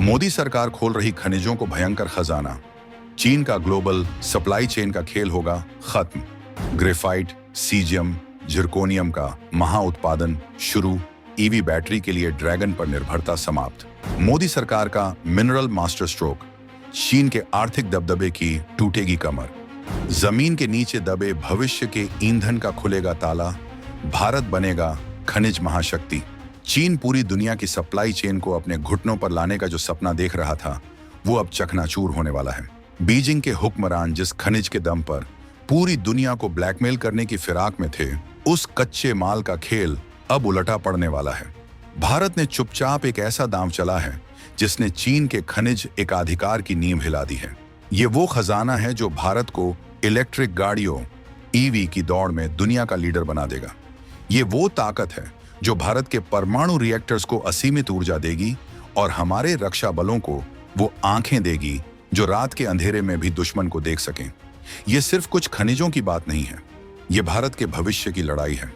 मोदी सरकार खोल रही खनिजों को भयंकर खजाना। चीन का ग्लोबल सप्लाई चेन का खेल होगा खत्म। ग्रेफाइट, सीजियम, जिरकोनियम का महा उत्पादन शुरू। ईवी बैटरी के लिए ड्रैगन पर निर्भरता समाप्त। मोदी सरकार का मिनरल मास्टर स्ट्रोक। चीन के आर्थिक दबदबे की टूटेगी कमर। जमीन के नीचे दबे भविष्य के ईंधन का खुलेगा ताला। भारत बनेगा खनिज महाशक्ति। चीन पूरी दुनिया की सप्लाई चेन को अपने घुटनों पर लाने का जो सपना देख रहा था, वो अब चकनाचूर होने वाला है। बीजिंग के हुक्मरान जिस खनिज के दम पर पूरी दुनिया को ब्लैकमेल करने की फिराक में थे, उस कच्चे माल का खेल अब उलटा पड़ने वाला है। भारत ने चुपचाप एक ऐसा दांव चला है जिसने चीन के खनिज एकाधिकार की नींव हिला दी है। ये वो खजाना है जो भारत को इलेक्ट्रिक गाड़ियों ईवी की दौड़ में दुनिया का लीडर बना देगा। ये वो ताकत है जो भारत के परमाणु रिएक्टर्स को असीमित ऊर्जा देगी और हमारे रक्षा बलों को वो आंखें देगी जो रात के अंधेरे में भी दुश्मन को देख सकें। ये सिर्फ कुछ खनिजों की बात नहीं है, ये भारत के भविष्य की लड़ाई है।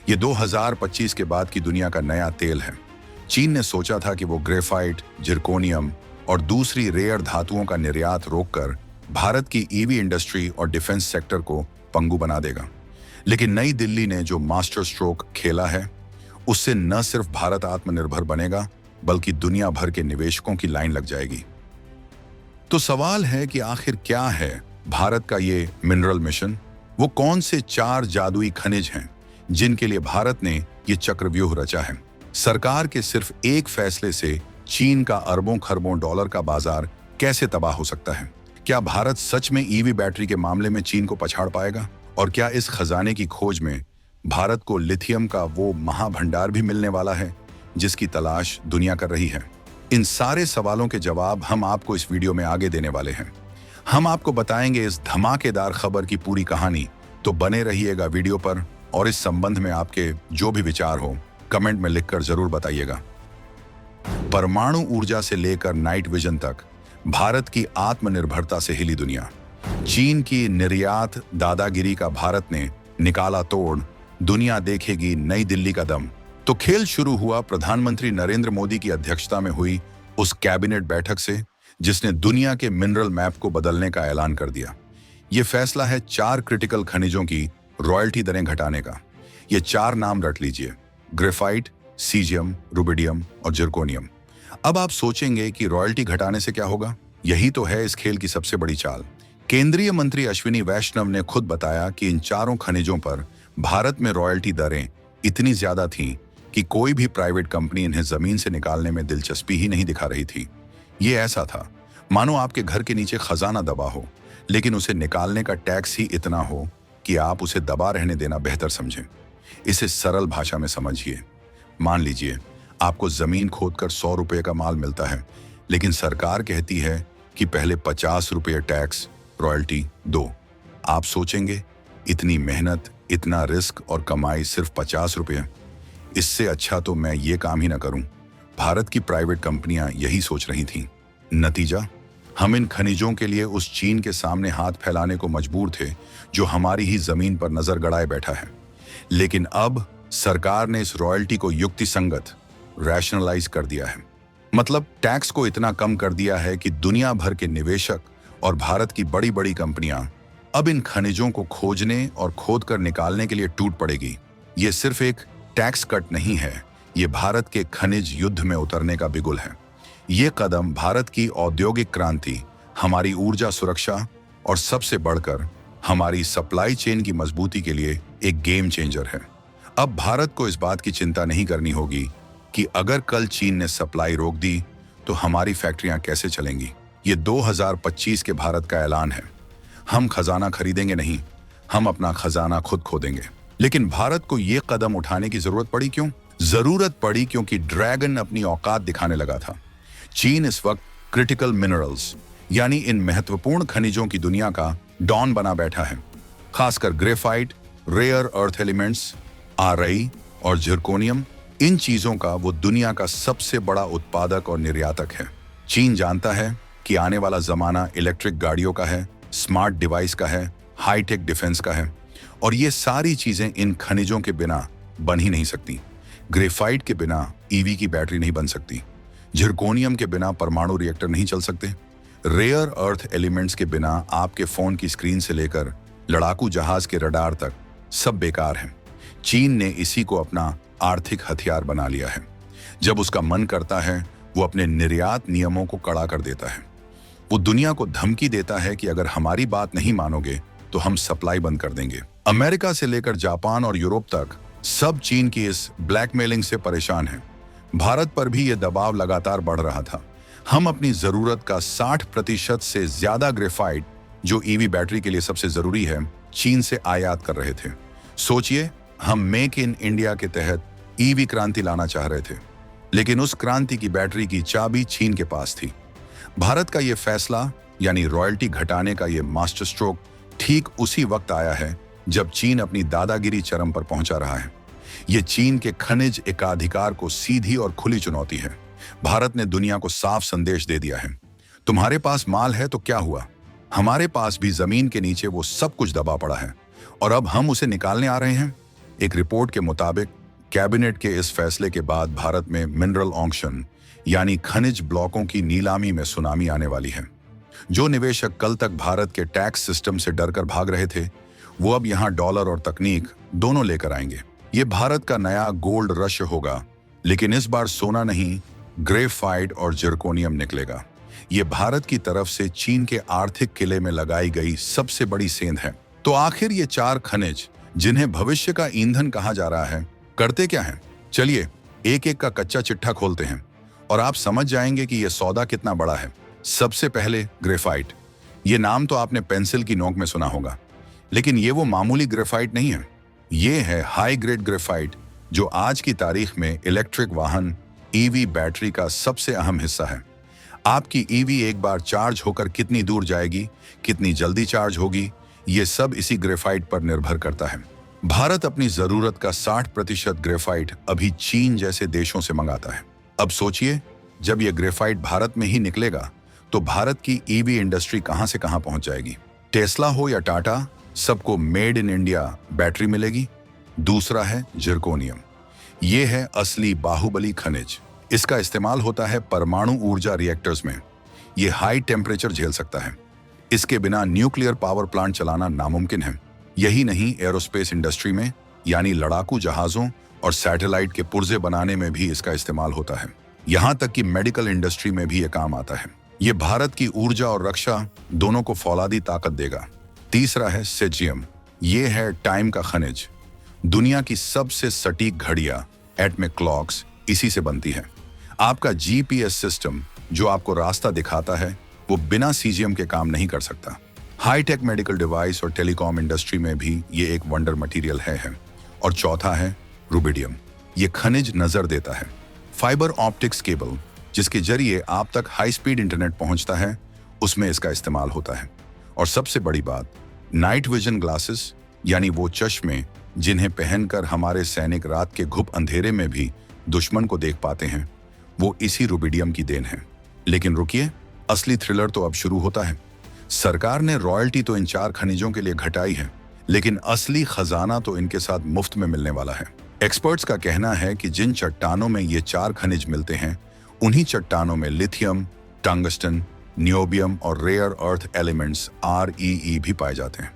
ये 2025 के बाद की दुनिया का नया तेल है। चीन ने सोचा था कि वो ग्रेफाइट, जिरकोनियम और दूसरी रेयर धातुओं का निर्यात रोककर भारत की ईवी इंडस्ट्री और डिफेंस सेक्टर को पंगु बना देगा। लेकिन नई दिल्ली ने जो मास्टर स्ट्रोक खेला है, उससे न सिर्फ भारत आत्मनिर्भर बनेगा बल्कि दुनिया भर के निवेशकों की लाइन लग जाएगी। तो सवाल है कि आखिर क्या है भारत का ये मिनरल मिशन? वो कौन से 4 जादुई खनिज हैं जिनके लिए भारत ने ये चक्रव्यूह रचा है? सरकार के सिर्फ एक फैसले से चीन का अरबों खरबों डॉलर का बाजार कैसे तबाह हो सकता है? क्या भारत सच में ईवी बैटरी के मामले में चीन को पछाड़ पाएगा? और क्या इस खजाने की खोज में भारत को लिथियम का वो महाभंडार भी मिलने वाला है जिसकी तलाश दुनिया कर रही है? इन सारे सवालों के जवाब हम आपको इस वीडियो में आगे देने वाले हैं। हम आपको बताएंगे इस धमाकेदार खबर की पूरी कहानी, तो बने रहिएगा वीडियो पर। और इस संबंध में आपके जो भी विचार हो कमेंट में लिखकर जरूर बताइएगा। परमाणु ऊर्जा से लेकर नाइट विजन तक भारत की आत्मनिर्भरता से हिली दुनिया। चीन की निर्यात दादागिरी का भारत ने निकाला तोड़। दुनिया देखेगी नई दिल्ली का दम। तो खेल शुरू हुआ प्रधानमंत्री नरेंद्र मोदी की अध्यक्षता में हुई उस कैबिनेट बैठक से जिसने दुनिया के मिनरल मैप को बदलने का ऐलान कर दिया। यह फैसला है 4 क्रिटिकल खनिजों की रॉयल्टी दरें घटाने का। ये 4 नाम रट लीजिए: ग्रेफाइट, सीजियम, रुबिडियम और जिरकोनियम। अब आप सोचेंगे कि रॉयल्टी घटाने से क्या होगा? यही तो है इस खेल की सबसे बड़ी चाल। केंद्रीय मंत्री अश्विनी वैष्णव ने खुद बताया कि इन 4 खनिजों पर भारत में रॉयल्टी दरें इतनी ज्यादा थीं कि कोई भी प्राइवेट कंपनी इन्हें जमीन से निकालने में दिलचस्पी ही नहीं दिखा रही थी। ये ऐसा था मानो आपके घर के नीचे खजाना दबा हो, लेकिन उसे निकालने का टैक्स ही इतना हो कि आप उसे दबा रहने देना बेहतर समझें। इसे सरल भाषा में समझिए। मान लीजिए आपको जमीन खोदकर 100 रुपये का माल मिलता है, लेकिन सरकार कहती है कि पहले 50 रुपये टैक्स रॉयल्टी दो। आप सोचेंगे, इतनी मेहनत, इतना रिस्क और कमाई सिर्फ 50 रुपये? इससे अच्छा तो मैं ये काम ही ना करूं। भारत की प्राइवेट कंपनियां यही सोच रही थीं। नतीजा, हम इन खनिजों के लिए उस चीन के सामने हाथ फैलाने को मजबूर थे जो हमारी ही जमीन पर नजर गड़ाए बैठा है। लेकिन अब सरकार ने इस रॉयल्टी को युक्तिसंगत रैशनलाइज कर दिया है। मतलब टैक्स को इतना कम कर दिया है कि दुनिया भर के निवेशक और भारत की बड़ी बड़ी कंपनियां अब इन खनिजों को खोजने और खोद कर निकालने के लिए टूट पड़ेगी। ये सिर्फ एक टैक्स कट नहीं है, ये भारत के खनिज युद्ध में उतरने का बिगुल है। ये कदम भारत की औद्योगिक क्रांति, हमारी ऊर्जा सुरक्षा और सबसे बढ़कर हमारी सप्लाई चेन की मजबूती के लिए एक गेम चेंजर है। अब भारत को इस बात की चिंता नहीं करनी होगी कि अगर कल चीन ने सप्लाई रोक दी तो हमारी फैक्ट्रियां कैसे चलेंगी। ये 2025 के भारत का ऐलान है। हम खजाना खरीदेंगे नहीं, हम अपना खजाना खुद खोदेंगे। लेकिन भारत को यह कदम उठाने की जरूरत पड़ी क्यों? जरूरत पड़ी क्योंकि ड्रैगन अपनी औकात दिखाने लगा था। चीन इस वक्त क्रिटिकल मिनरल्स यानी इन महत्वपूर्ण खनिजों की दुनिया का डॉन बना बैठा है। खासकर ग्रेफाइट, रेयर अर्थ एलिमेंट्स, आरई और जिरकोनियम, इन चीजों का वो दुनिया का सबसे बड़ा उत्पादक और निर्यातक है। चीन जानता है कि आने वाला जमाना इलेक्ट्रिक गाड़ियों का है, स्मार्ट डिवाइस का है, हाईटेक डिफेंस का है, और ये सारी चीजें इन खनिजों के बिना बन ही नहीं सकती। ग्रेफाइट के बिना ईवी की बैटरी नहीं बन सकती। जिरकोनियम के बिना परमाणु रिएक्टर नहीं चल सकते। रेयर अर्थ एलिमेंट्स के बिना आपके फोन की स्क्रीन से लेकर लड़ाकू जहाज के रडार तक सब बेकार है। चीन ने इसी को अपना आर्थिक हथियार बना लिया है। जब उसका मन करता है वो अपने निर्यात नियमों को कड़ा कर देता है। वो दुनिया को धमकी देता है कि अगर हमारी बात नहीं मानोगे तो हम सप्लाई बंद कर देंगे। अमेरिका से लेकर जापान और यूरोप तक सब चीन की इस ब्लैकमेलिंग से परेशान हैं। भारत पर भी यह दबाव लगातार बढ़ रहा था। हम अपनी जरूरत का 60% से ज्यादा ग्रेफाइट, जो ईवी बैटरी के लिए सबसे जरूरी है, चीन से आयात कर रहे थे। सोचिए, हम मेक इन इंडिया के तहत ईवी क्रांति लाना चाह रहे थे, लेकिन उस क्रांति की बैटरी की चाबी चीन के पास थी। भारत का यह फैसला, यानी रॉयल्टी घटाने का यह मास्टर स्ट्रोक, ठीक उसी वक्त आया है जब चीन अपनी दादागिरी चरम पर पहुंचा रहा है। यह चीन के खनिज एकाधिकार को सीधी और खुली चुनौती है। भारत ने दुनिया को साफ संदेश दे दिया है, तुम्हारे पास माल है तो क्या हुआ, हमारे पास भी जमीन के नीचे वो सब कुछ दबा पड़ा है और अब हम उसे निकालने आ रहे हैं। एक रिपोर्ट के मुताबिक कैबिनेट के इस फैसले के बाद भारत में मिनरल ऑक्शन, यानी खनिज ब्लॉकों की नीलामी में सुनामी आने वाली है। जो निवेशक कल तक भारत के टैक्स सिस्टम से डरकर भाग रहे थे, वो अब यहां डॉलर और तकनीक दोनों लेकर आएंगे। ये भारत का नया गोल्ड रश होगा, लेकिन इस बार सोना नहीं, ग्रेफाइट और जिरकोनियम निकलेगा। ये भारत की तरफ से चीन के आर्थिक किले में लगाई गई सबसे बड़ी सेंध है। तो आखिर ये 4 खनिज, जिन्हें भविष्य का ईंधन कहा जा रहा है, करते क्या हैं? चलिए एक एक का कच्चा चिट्ठा खोलते हैं और आप समझ जाएंगे कि यह सौदा कितना बड़ा है। सबसे पहले ग्रेफाइट। ये नाम तो आपने पेंसिल की नोक में सुना होगा, लेकिन ये वो मामूली ग्रेफाइट नहीं है। ये है हाई ग्रेड ग्रेफाइट, जो आज की तारीख में इलेक्ट्रिक वाहन ईवी बैटरी का सबसे अहम हिस्सा है। आपकी ईवी एक बार चार्ज होकर कितनी दूर जाएगी, कितनी जल्दी चार्ज होगी, ये सब इसी ग्रेफाइट पर निर्भर करता है। भारत अपनी जरूरत का 60% ग्रेफाइट अभी चीन जैसे देशों से मंगाता है। अब सोचिए, जब यह ग्रेफाइट भारत में ही निकलेगा तो भारत की ईवी इंडस्ट्री कहां से कहां पहुंच जाएगी। टेस्ला हो या टाटा, सबको मेड इन इंडिया बैटरी मिलेगी। दूसरा है जिरकोनियम। ये है असली बाहुबली खनिज। इसका इस्तेमाल होता है परमाणु ऊर्जा रिएक्टर्स में। ये हाई टेम्परेचर झेल सकता है। इसके बिना न्यूक्लियर पावर प्लांट चलाना नामुमकिन है। यही नहीं, एरोस्पेस इंडस्ट्री में, यानी लड़ाकू जहाजों और सैटेलाइट के पुर्जे बनाने में भी इसका इस्तेमाल होता है। यहां तक कि मेडिकल इंडस्ट्री में भी ये काम आता है। ये भारत की ऊर्जा और रक्षा दोनों को फौलादी ताकत देगा। तीसरा है सेजियम। ये है टाइम का खनिज। दुनिया की सबसे सटीक घड़ियां, एटॉमिक क्लॉक्स, इसी से बनती है। आपका जीपीएस सिस्टम जो आपको रास्ता दिखाता है, वो बिना सीजियम के काम नहीं कर सकता। हाईटेक मेडिकल डिवाइस और टेलीकॉम इंडस्ट्री में भी ये एक वंडर मटेरियल है। और चौथा है रुबिडियम। ये खनिज नजर देता है। फाइबर ऑप्टिक्स केबल, जिसके जरिए आप तक हाई स्पीड इंटरनेट पहुंचता है, उसमें इसका इस्तेमाल होता है। और सबसे बड़ी बात, नाइट विजन ग्लासेस, यानी वो चश्मे जिन्हें पहनकर हमारे सैनिक रात के घुप अंधेरे में भी दुश्मन को देख पाते हैं, वो इसी रुबिडियम की देन है। लेकिन रुकिए, असली थ्रिलर तो अब शुरू होता है। सरकार ने रॉयल्टी तो इन 4 खनिजों के लिए घटाई है, लेकिन असली खजाना तो इनके साथ मुफ्त में मिलने वाला है। एक्सपर्ट्स का कहना है कि जिन चट्टानों में ये 4 खनिज मिलते हैं, उन्हीं चट्टानों में लिथियम, टंगस्टन, नियोबियम और रेयर अर्थ एलिमेंट्स REE भी पाए जाते हैं।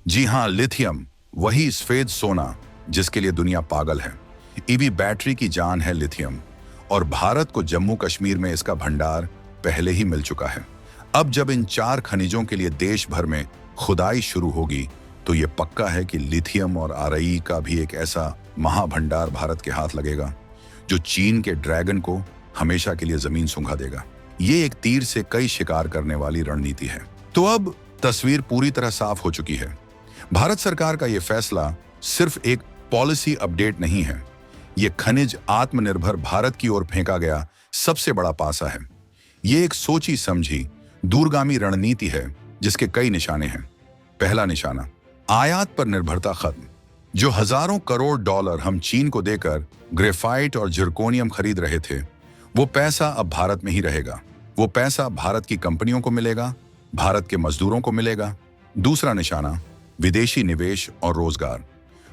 जी हाँ, लिथियम, वही सफेद सोना जिसके लिए दुनिया पागल है। ईवी बैटरी की जान है लिथियम, और भारत को जम्मू कश्मीर में इसका भंडार पहले ही मिल चुका है। अब जब इन 4 खनिजों के लिए देश भर में खुदाई शुरू होगी, तो ये पक्का है कि लिथियम और REE का भी एक ऐसा महाभंडार भारत के हाथ लगेगा, जो चीन के ड्रैगन को हमेशा के लिए जमीन सूंघा देगा। ये एक तीर से कई शिकार करने वाली रणनीति है। तो अब तस्वीर पूरी तरह साफ हो चुकी है। भारत सरकार का यह फैसला सिर्फ एक पॉलिसी अपडेट नहीं है, ये खनिज आत्मनिर्भर भारत की ओर फेंका गया सबसे बड़ा पासा है। ये एक सोची समझी दूरगामी रणनीति है, जिसके कई निशाने हैं। पहला निशाना, आयात पर निर्भरता खत्म। जो हजारों करोड़ डॉलर हम चीन को देकर ग्रेफाइट और जिरकोनियम खरीद रहे थे, वो पैसा अब भारत में ही रहेगा। वो पैसा भारत की कंपनियों को मिलेगा, भारत के मजदूरों को मिलेगा। दूसरा निशाना, विदेशी निवेश और रोजगार।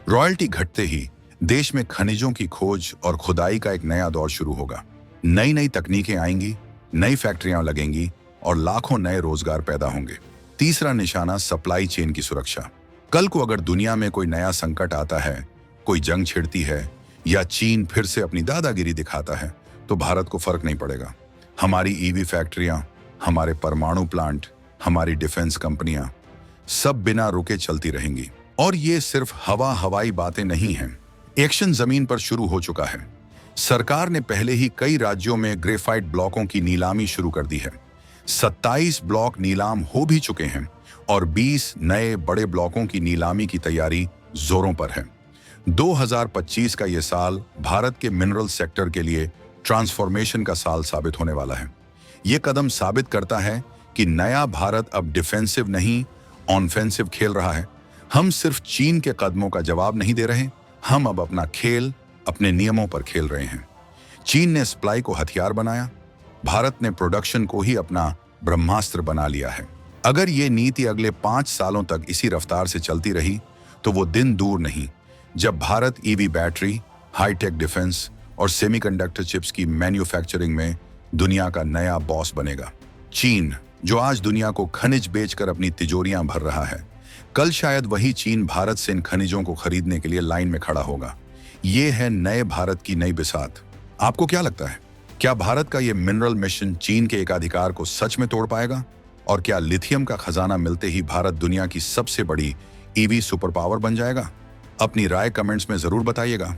रॉयल्टी घटते ही देश में खनिजों की खोज और खुदाई का एक नया दौर शुरू होगा। नई नई तकनीकें आएंगी, नई फैक्ट्रियां लगेंगी और लाखों नए रोजगार पैदा होंगे। तीसरा निशाना सप्लाई चेन की सुरक्षा। कल को अगर दुनिया में कोई नया संकट आता है, कोई जंग छिड़ती है या चीन फिर से अपनी दादागिरी दिखाता है, तो भारत को फर्क नहीं पड़ेगा। हमारी ईवी फैक्ट्रियां, हमारे परमाणु प्लांट, हमारी डिफेंस कंपनियां सब बिना रुके चलती रहेंगी। और ये सिर्फ हवाई बातें नहीं हैं, एक्शन जमीन पर शुरू हो चुका है। सरकार ने पहले ही कई राज्यों में ग्रेफाइट ब्लॉकों की नीलामी शुरू कर दी है। 27 ब्लॉक नीलाम हो भी चुके हैं और 20 नए बड़े ब्लॉकों की नीलामी की तैयारी जोरों पर है। 2025 का ये साल भारत के मिनरल सेक्टर के लिए ट्रांसफॉर्मेशन का साल साबित होने वाला है। ये कदम साबित करता है कि नया भारत अब डिफेंसिव नहीं, ऑनफेंसिव खेल रहा है। हम सिर्फ चीन के कदमों का जवाब नहीं दे रहे, हम अब अपना खेल अपने नियमों पर खेल रहे हैं। चीन ने सप्लाई को हथियार बनाया, भारत ने प्रोडक्शन को ही अपना ब्रह्मास्त्र बना लिया है। अगर ये नीति अगले 5 सालों तक इसी रफ्तार से चलती रही तो वो दिन दूर नहीं जब Bharat EV battery, hi-tech defence और सेमीकंडक्टर चिप्स की मैन्युफैक्चरिंग में दुनिया का नया बॉस बनेगा। चीन, जो आज दुनिया को खनिज बेचकर अपनी तिजोरियां भर रहा है, कल शायद वही चीन भारत से इन खनिजों को खरीदने के लिए लाइन में खड़ा होगा। ये है नए भारत की नई बिसात। आपको क्या लगता है, क्या भारत का ये मिनरल मिशन चीन के एकाधिकार को सच में तोड़ पाएगा? और क्या लिथियम का खजाना मिलते ही भारत दुनिया की सबसे बड़ी ईवी सुपर पावर बन जाएगा? अपनी राय कमेंट्स में जरूर बताइएगा।